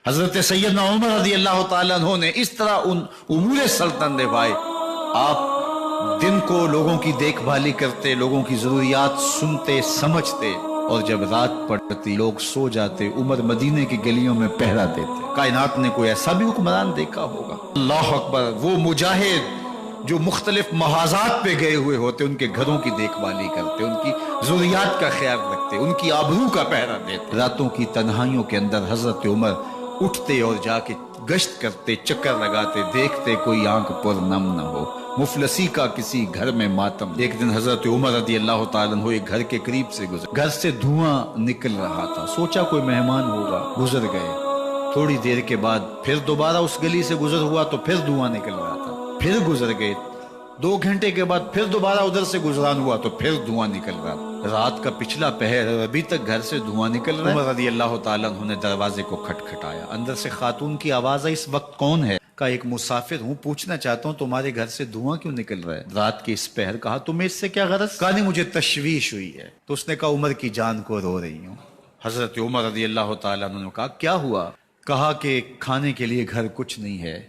حضرت سیدنا عمر رضی اللہ تعالیٰ عنہ نے اس طرح ان امور سلطنت نبھائے. آپ دن کو لوگوں کی دیکھ بھالی کرتے، لوگوں کی ضروریات سنتے سمجھتے، اور جب رات پڑتی لوگ سو جاتے عمر مدینے کی گلیوں میں پہرا دیتے. کائنات نے کوئی ایسا بھی حکمران دیکھا ہوگا؟ اللہ اکبر. وہ مجاہد جو مختلف محاذات پہ گئے ہوئے ہوتے، ان کے گھروں کی دیکھ بھالی کرتے، ان کی ضروریات کا خیال رکھتے، ان کی آبرو کا پہرا دیتے. راتوں کی تنہائیوں کے اندر حضرت عمر اٹھتے اور جا کے گشت کرتے، چکر لگاتے، دیکھتے کوئی آنکھ پر نم نہ ہو، مفلسی کا کسی گھر میں ماتم. ایک دن حضرت عمر رضی اللہ تعالیٰ عنہ ایک گھر کے قریب سے گزر، گھر سے دھواں نکل رہا تھا. سوچا کوئی مہمان ہوگا، گزر گئے. تھوڑی دیر کے بعد پھر دوبارہ اس گلی سے گزر ہوا تو پھر دھواں نکل رہا تھا. پھر گزر گئے. 2 گھنٹے کے بعد پھر دوبارہ ادھر سے گزران ہوا تو پھر دھواں نکل رہا تھا. رات کا پچھلا پہر ابھی تک گھر سے دھواں نکل رہا ہے. عمر رضی اللہ تعالیٰ عنہ نے دروازے کو کھٹکھٹایا. اندر سے خاتون کی آواز ہے، اس وقت کون ہے؟ کہا ایک مسافر ہوں، پوچھنا چاہتا ہوں تمہارے گھر سے دھواں کیوں نکل رہا ہے رات کے اس پہر؟ کہا تمہیں اس سے کیا غرض؟ کہا نہیں مجھے تشویش ہوئی ہے. تو اس نے کہا عمر کی جان کو رو رہی ہوں. حضرت عمر رضی اللہ تعالیٰ عنہ نے کہا کیا ہوا؟ کہا کہ کھانے کے لیے گھر کچھ نہیں ہے،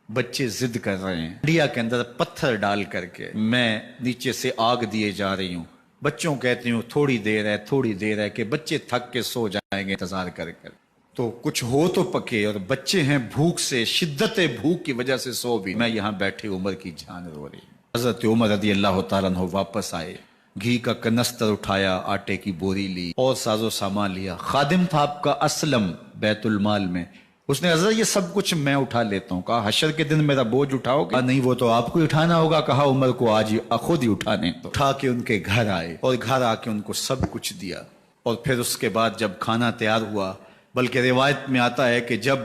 بچے ضد کر رہے ہیں، انڈیا کے اندر پتھر ڈال کر کے میں نیچے سے آگ دیے جا رہی ہوں. بچوں کہتی ہوں تھوڑی دیر ہے کہ بچے تھک کے سو جائیں گے انتظار کر کر، تو کچھ ہو تو پکے، اور بچے ہیں بھوک سے، شدت بھوک کی وجہ سے سو بھی. میں یہاں بیٹھے عمر کی جان رو رہی ہوں. حضرت عمر رضی اللہ تعالیٰ عنہ واپس آئے، گھی کا کنستر اٹھایا، آٹے کی بوری لی اور ساز و سامان لیا. خادم تھا آپ کا اسلم بیت المال میں. اس نے حضرت یہ سب کچھ میں اٹھا لیتا ہوں. کہا حشر کے دن میرا بوجھ اٹھاؤ گے؟ نہیں وہ تو آپ کو اٹھانا ہوگا. کہا عمر کو آج خود ہی اٹھانے دو. اٹھا کے ان کے گھر آئے اور گھر آ کے ان کو سب کچھ دیا. اور پھر اس کے بعد جب کھانا تیار ہوا، بلکہ روایت میں آتا ہے کہ جب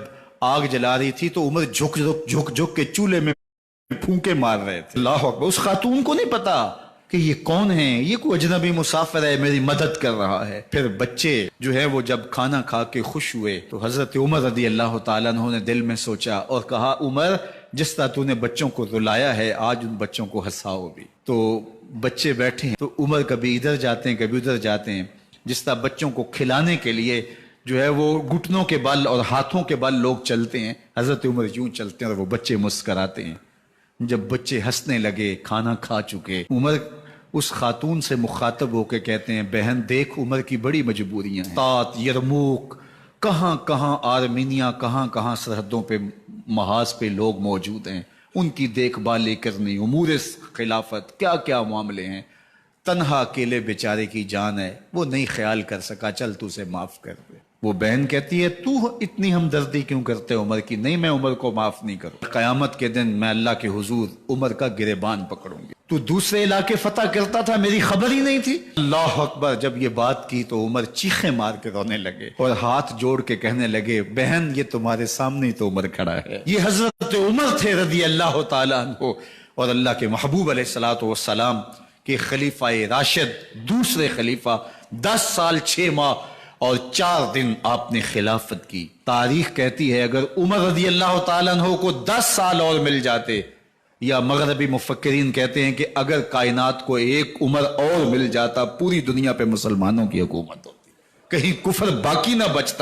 آگ جلا رہی تھی تو عمر جھک کے چولہے میں پھونکے مار رہے تھے. اللہ اکبر. اس خاتون کو نہیں پتا کہ یہ کون ہے، یہ کوئی اجنبی مسافر ہے، میری مدد کر رہا ہے. پھر بچے جو ہے وہ جب کھانا کھا کے خوش ہوئے تو حضرت عمر رضی اللہ تعالیٰ عنہ نے دل میں سوچا اور کہا عمر جس طرح تو نے بچوں کو رلایا ہے آج ان بچوں کو ہنساؤ بھی. تو بچے بیٹھے ہیں تو عمر کبھی ادھر جاتے ہیں کبھی ادھر جاتے ہیں. جس طرح بچوں کو کھلانے کے لیے جو ہے وہ گھٹنوں کے بل اور ہاتھوں کے بل لوگ چلتے ہیں، حضرت عمر یوں چلتے ہیں اور وہ بچے مسکراتے ہیں. جب بچے ہنسنے لگے، کھانا کھا چکے، عمر اس خاتون سے مخاطب ہو کے کہتے ہیں بہن دیکھ عمر کی بڑی مجبوریاں ہیں. تات، یرموک، کہاں کہاں آرمینیا، کہاں کہاں سرحدوں پہ محاذ پہ لوگ موجود ہیں، ان کی دیکھ بھال کرنی، امور خلافت، کیا کیا معاملے ہیں. تنہا اکیلے بیچارے کی جان ہے، وہ نہیں خیال کر سکا، چل تو اسے معاف کر دے. وہ بہن کہتی ہے تو اتنی ہمدردی کیوں کرتے عمر کی؟ نہیں میں عمر کو معاف نہیں کروں. قیامت کے دن میں اللہ کے حضور عمر کا گریبان پکڑوں گی. تو دوسرے علاقے فتح کرتا تھا، میری خبر ہی نہیں تھی. اللہ اکبر. جب یہ بات کی تو عمر چیخیں مار کے رونے لگے اور ہاتھ جوڑ کے کہنے لگے بہن یہ تمہارے سامنے ہی تو عمر کھڑا ہے. یہ حضرت عمر تھے رضی اللہ تعالیٰ عنہ، اور اللہ کے محبوب علیہ الصلوۃ والسلام کہ خلیفہ راشد، دوسرے خلیفہ. 10 سال 6 ماہ اور 4 دن آپ نے خلافت کی. تاریخ کہتی ہے اگر عمر رضی اللہ تعالیٰ عنہ کو 10 سال اور مل جاتے، یا مغربی مفکرین کہتے ہیں کہ اگر کائنات کو ایک عمر اور مل جاتا پوری دنیا پہ مسلمانوں کی حکومت ہوتی، کہیں کفر باقی نہ بچتا.